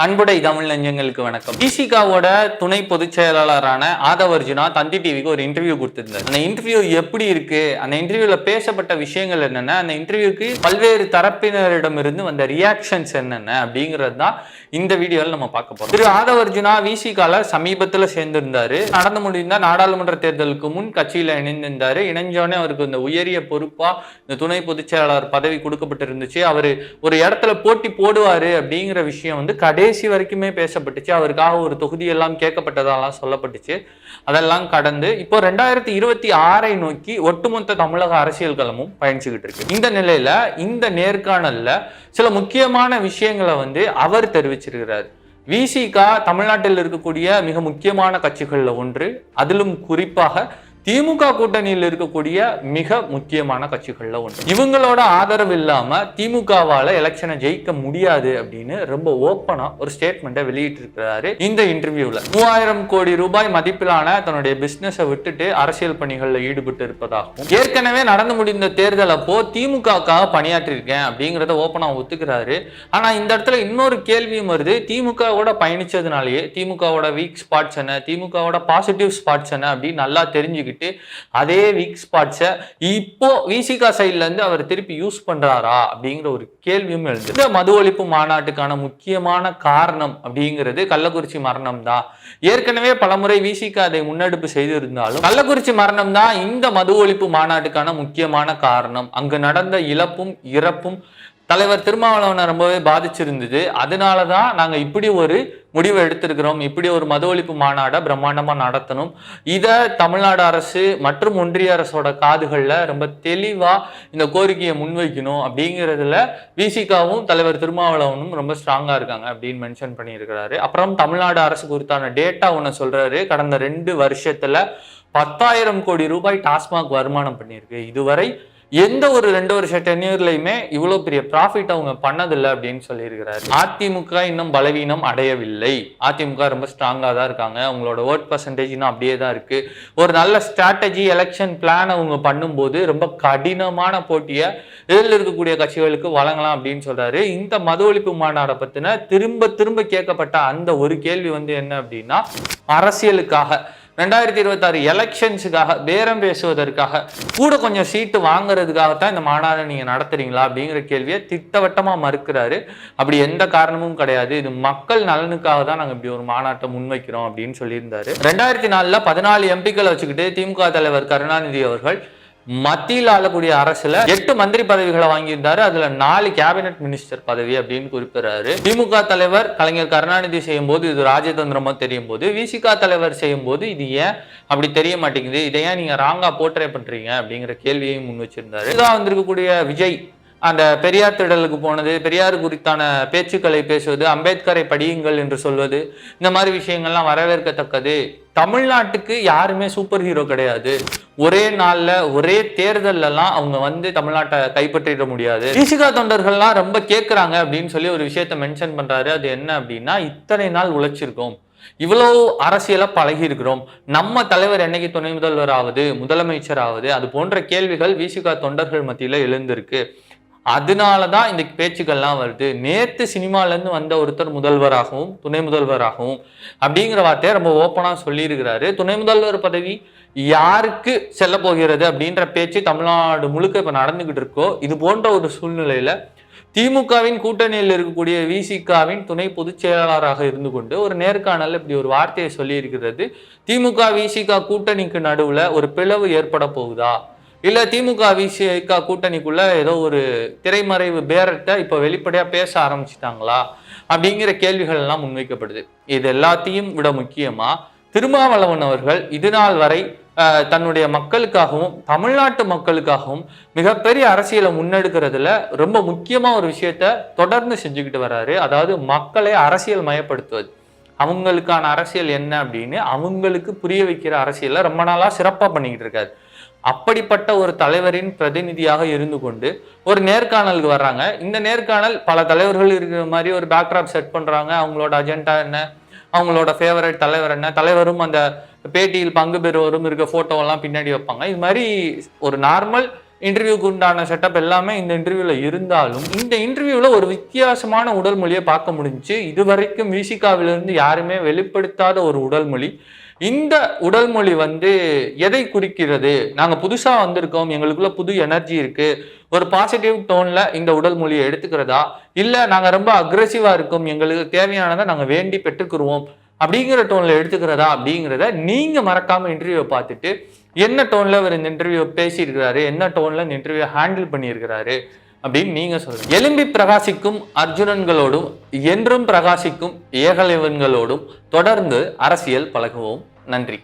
அன்புடை தமிழ் நெஞ்சங்களுக்கு வணக்கம். விசிகாவோட துணை பொதுச் செயலாளரான ஆதவ் அர்ஜுனா தந்தி டிவிக்கு ஒரு இன்டர்வியூ கொடுத்திருந்தார். அந்த இன்டர்வியூ எப்படி இருக்கு, அந்த இன்டர்வியூல பேசப்பட்ட விஷயங்கள் என்னென்ன, அந்த இன்டர்வியூக்கு பல்வேறு தரப்பினரிடமிருந்து வந்த ரியாக்ஷன்ஸ் என்னென்ன அப்படிங்கிறது தான் இந்த வீடியோவில் நம்ம பார்க்க போறோம். திரு ஆதவ் அர்ஜுனா விசிகால சமீபத்தில் சேர்ந்திருந்தாரு. நடந்து முடிந்த நாடாளுமன்ற தேர்தலுக்கு முன் கட்சியில இணைந்திருந்தாரு. இணைஞ்சோடனே அவருக்கு இந்த உயரிய பொறுப்பா இந்த துணை பொதுச் செயலாளர் பதவி கொடுக்கப்பட்டிருந்துச்சு. அவரு ஒரு இடத்துல போட்டி போடுவாரு அப்படிங்கிற விஷயம் வந்து கடைசி வரைக்குமே பேசப்பட்டுச்சு. அவருக்காக ஒரு தொகுதி எல்லாம் கேட்கப்பட்டதெல்லாம் சொல்லப்பட்டுச்சு. அதெல்லாம் கடந்து இப்போ 2026 நோக்கி ஒட்டுமொத்த தமிழக அரசியல் களமும் பயணிச்சுக்கிட்டு இருக்கு. இந்த நிலையில இந்த நேர்காணல்ல சில முக்கியமான விஷயங்களை வந்து அவர் தெரிவிச்சிருக்கிறார். விசிகா தமிழ்நாட்டில் இருக்கக்கூடிய மிக முக்கியமான கட்சிகள்ல ஒன்று, அதிலும் குறிப்பாக திமுக கூட்டணியில் இருக்கக்கூடிய மிக முக்கியமான கட்சிகள்ல ஒன்று. இவங்களோட ஆதரவு இல்லாம திமுகவால எலெக்ஷனை ஜெயிக்க முடியாது அப்படின்னு ரொம்ப ஓப்பனா ஒரு ஸ்டேட்மெண்ட்டை வெளியிட்டு இருக்கிறாரு. இந்த இன்டர்வியூல 3000 கோடி ரூபாய் மதிப்பிலான தன்னுடைய பிசினஸை விட்டுட்டு அரசியல் பணிகள்ல ஈடுபட்டு இருப்பதாகவும், ஏற்கனவே நடந்து முடிந்த தேர்தல் அப்போ திமுகவுக்காக பணியாற்றிருக்கேன் அப்படிங்கிறத ஓப்பனா ஒத்துக்கிறாரு. ஆனா இந்த இடத்துல இன்னொரு கேள்வியும் வருது. திமுகவோட பயணிச்சதுனாலேயே திமுகவோட வீக் ஸ்பாட்ஸ் என்ன, திமுகவோட பாசிட்டிவ் ஸ்பாட்ஸ் என்ன அப்படின்னு நல்லா தெரிஞ்சுக்கிட்டு அதே வீக் ஸ்பாட்ஸை இப்போ விசிகா சைட்ல இருந்து அவர் திருப்பி யூஸ் பண்றாரா அப்படிங்கிற ஒரு கேள்வியும் எழுது. இந்த மது ஒழிப்பு மாநாட்டுக்கான முக்கியமான காரணம் அப்படிங்கிறது கள்ளக்குறிச்சி மரணம் தான். ஏற்கனவே பலமுறை விசிகா அதை முன்னெடுப்பு செய்திருந்தாலும் கள்ளக்குறிச்சி மரணம் தான் இந்த மது ஒழிப்பு மாநாட்டுக்கான முக்கியமான காரணம். அங்கு நடந்த இழப்பும் இறப்பும் தலைவர் திருமாவளவனை ரொம்பவே பாதிச்சிருந்தது. அதனாலதான் நாங்க இப்படி ஒரு முடிவு எடுத்திருக்கிறோம். இப்படி ஒரு மது ஒழிப்பு மாநாடை பிரம்மாண்டமா நடத்தணும். இதை தமிழ்நாடு அரசு மற்றும் ஒன்றிய அரசோட காதுகள்ல ரொம்ப தெளிவா இந்த கோரிக்கையை முன்வைக்கணும் அப்படிங்கிறதுல விசிகாவும் தலைவர் திருமாவளவனும் ரொம்ப ஸ்ட்ராங்கா இருக்காங்க அப்படின்னு மென்ஷன் பண்ணியிருக்கிறாரு. அப்புறம் தமிழ்நாடு அரசு குறித்தான டேட்டா ஒன்று சொல்றாரு. கடந்த 2 வருஷத்துல 10,000 கோடி ரூபாய் டாஸ்மாக் வருமானம் பண்ணியிருக்கு. இதுவரை எந்த ஒரு 2 வருஷ டென்யூர்லையுமே இவ்வளவு பெரிய ப்ராஃபிட் அவங்க பண்ணதில்லை அப்படின்னு சொல்லியிருக்கிறாரு. அதிமுக இன்னும் பலவீனம் அடையவில்லை. அதிமுக ரொம்ப ஸ்ட்ராங்கா தான் இருக்காங்க. அவங்களோட ஓட் பர்சன்டேஜ் இன்னும் அப்படியே தான் இருக்கு. ஒரு நல்ல ஸ்ட்ராட்டஜி எலெக்ஷன் பிளான் அவங்க பண்ணும்போது ரொம்ப கடினமான போட்டியை இதில் இருக்கக்கூடிய கட்சிகளுக்கு வழங்கலாம் அப்படின்னு சொல்றாரு. இந்த மது ஒழிப்பு மாநாடை பத்தின திரும்ப திரும்ப கேட்கப்பட்ட அந்த ஒரு கேள்வி வந்து என்ன அப்படின்னா, அரசியலுக்காக 2026 எலெக்ஷன்ஸுக்காக பேரம் பேசுவதற்காக கூட கொஞ்சம் சீட்டு வாங்குறதுக்காகத்தான் இந்த மாநாட்டை நீங்க நடத்துறீங்களா அப்படிங்கிற கேள்வியை திட்டவட்டமா மறுக்கிறாரு. அப்படி எந்த காரணமும் கிடையாது, இது மக்கள் நலனுக்காக தான் நாங்க இப்படி ஒரு மாநாட்டை முன்வைக்கிறோம் அப்படின்னு சொல்லியிருந்தாரு. 2004 14 எம்பிக்களை வச்சுக்கிட்டு திமுக தலைவர் கருணாநிதி அவர்கள் மத்தியில் ஆளக்கூடிய அரசுல 8 மந்திரி பதவிகளை வாங்கியிருந்தாரு. அதுல 4 கேபினெட் மினிஸ்டர் பதவி அப்படின்னு குறிப்பிடுறாரு. திமுக தலைவர் கலைஞர் கருணாநிதி செய்யும் போது இது ராஜதந்திரமா தெரியும் போது, விசிகா தலைவர் செய்யும் போது இது ஏன் அப்படி தெரிய மாட்டேங்குது, இதை ஏன் நீங்க ராங்கா போர்ட்ரே பண்றீங்க அப்படிங்கிற கேள்வியையும் முன் வச்சிருந்தாரு. இதான் வந்திருக்கக்கூடிய விஜய் அந்த பெரியார் திடலுக்கு போனது, பெரியார் குறித்தான பேச்சுக்களை பேசுவது, அம்பேத்கரை படியுங்கள் என்று சொல்வது, இந்த மாதிரி விஷயங்கள்லாம் வரவேற்கத்தக்கது. தமிழ்நாட்டுக்கு யாருமே சூப்பர் ஹீரோ கிடையாது. ஒரே நாள்ல ஒரே தேர்தல்லாம் அவங்க வந்து தமிழ்நாட்டை கைப்பற்றிட முடியாது. விசிகா தொண்டர்கள்லாம் ரொம்ப கேட்கிறாங்க அப்படின்னு சொல்லி ஒரு விஷயத்த மென்ஷன் பண்றாரு. அது என்ன அப்படின்னா, இத்தனை நாள் உழைச்சிருக்கோம், இவ்வளவு அரசியலை பழகி இருக்கிறோம், நம்ம தலைவர் என்னைக்கு துணை முதல்வர் ஆவது, முதலமைச்சர் ஆவது, அது போன்ற கேள்விகள் விசிகா தொண்டர்கள் மத்தியில எழுந்திருக்கு. அதனாலதான் இந்த பேச்சுக்கள்லாம் வருது. நேத்து சினிமால இருந்து வந்த ஒருத்தர் முதல்வராகவும் துணை முதல்வராகவும் அப்படிங்கிற வார்த்தையை ரொம்ப ஓப்பனா சொல்லியிருக்கிறாரு. துணை முதல்வர் பதவி யாருக்கு செல்ல போகிறது அப்படின்ற பேச்சு தமிழ்நாடு முழுக்க இப்ப நடந்துகிட்டு இருக்கோ, இது போன்ற ஒரு சூழ்நிலையில திமுகவின் கூட்டணியில் இருக்கக்கூடிய விசிகாவின் துணை பொதுச் செயலாளராக இருந்து கொண்டு ஒரு நேர்காணல் இப்படி ஒரு வார்த்தையை சொல்லி இருக்கிறது. திமுக விசிகா கூட்டணிக்கு நடுவுல ஒரு பிளவு ஏற்பட போகுதா, இல்ல திமுக விசிகா கூட்டணிக்குள்ள ஏதோ ஒரு திரைமறைவு பேரத்தை இப்ப வெளிப்படையா பேச ஆரம்பிச்சுட்டாங்களா அப்படிங்கிற கேள்விகள் எல்லாம் முன்வைக்கப்படுது. இது எல்லாத்தையும் விட முக்கியமா திருமாவளவன் அவர்கள் இது நாள் வரை தன்னுடைய மக்களுக்காகவும் தமிழ்நாட்டு மக்களுக்காகவும் மிகப்பெரிய அரசியலை முன்னெடுக்கிறதுல ரொம்ப முக்கியமா ஒரு விஷயத்த தொடர்ந்து செஞ்சுக்கிட்டு வர்றாரு. அதாவது மக்களை அரசியல் மயப்படுத்துவது, அவங்களுக்கான அரசியல் என்ன அப்படின்னு அவங்களுக்கு புரிய வைக்கிற அரசியலை ரொம்ப நாளா சிறப்பா பண்ணிக்கிட்டு இருக்காரு. அப்படிப்பட்ட ஒரு தலைவரின் பிரதிநிதியாக இருந்து கொண்டு ஒரு நேர்காணலுக்கு வர்றாங்க. இந்த நேர்காணல் பல தலைவர்கள் இருக்கிற மாதிரி ஒரு பேக்ராப் செட் பண்றாங்க. அவங்களோட அஜெண்டா என்ன, அவங்களோட ஃபேவரட் தலைவர் என்ன, தலைவரும் அந்த பேட்டியில் பங்கு பெறுவரும் இருக்க போட்டோவெல்லாம் பின்னாடி வைப்பாங்க. இது மாதிரி ஒரு நார்மல் இன்டர்வியூக்கு உண்டான செட்டப் எல்லாமே இந்த இன்டர்வியூல இருந்தாலும் இந்த இன்டர்வியூல ஒரு வித்தியாசமான உடல் மொழியை பார்க்க முடிஞ்சுச்சு. இதுவரைக்கும் விசிகாவிலிருந்து யாருமே வெளிப்படுத்தாத ஒரு உடல் மொழி. இந்த உடல் மொழி எதை குறிக்கிறது? நாங்க புதுசா வந்திருக்கோம், எங்களுக்குள்ள புது எனர்ஜி இருக்கு, ஒரு பாசிட்டிவ் டோன்ல இந்த உடல் மொழியை எடுத்துக்கிறதா, இல்ல நாங்க ரொம்ப அக்ரெசிவா இருக்கோம், எங்களுக்கு தேவையானதை நாங்க வேண்டி பெற்றுக்குருவோம் அப்படிங்கிற டோன்ல எடுத்துக்கிறதா அப்படிங்கிறத நீங்க மறக்காம இன்டர்வியூவை பார்த்துட்டு என்ன டோன்ல அவர் இந்த இன்டர்வியூ பேசியிருக்கிறாரு, என்ன டோன்ல இந்த இன்டர்வியூ ஹேண்டில் பண்ணியிருக்கிறாரு அப்படின்னு நீங்க சொல்லுங்க. எலும்பி பிரகாசிக்கும் அர்ஜுனன்களோடும் என்றும் பிரகாசிக்கும் ஏகலைவன்களோடும் தொடர்ந்து அரசியல் பழகுவோம். நன்றி.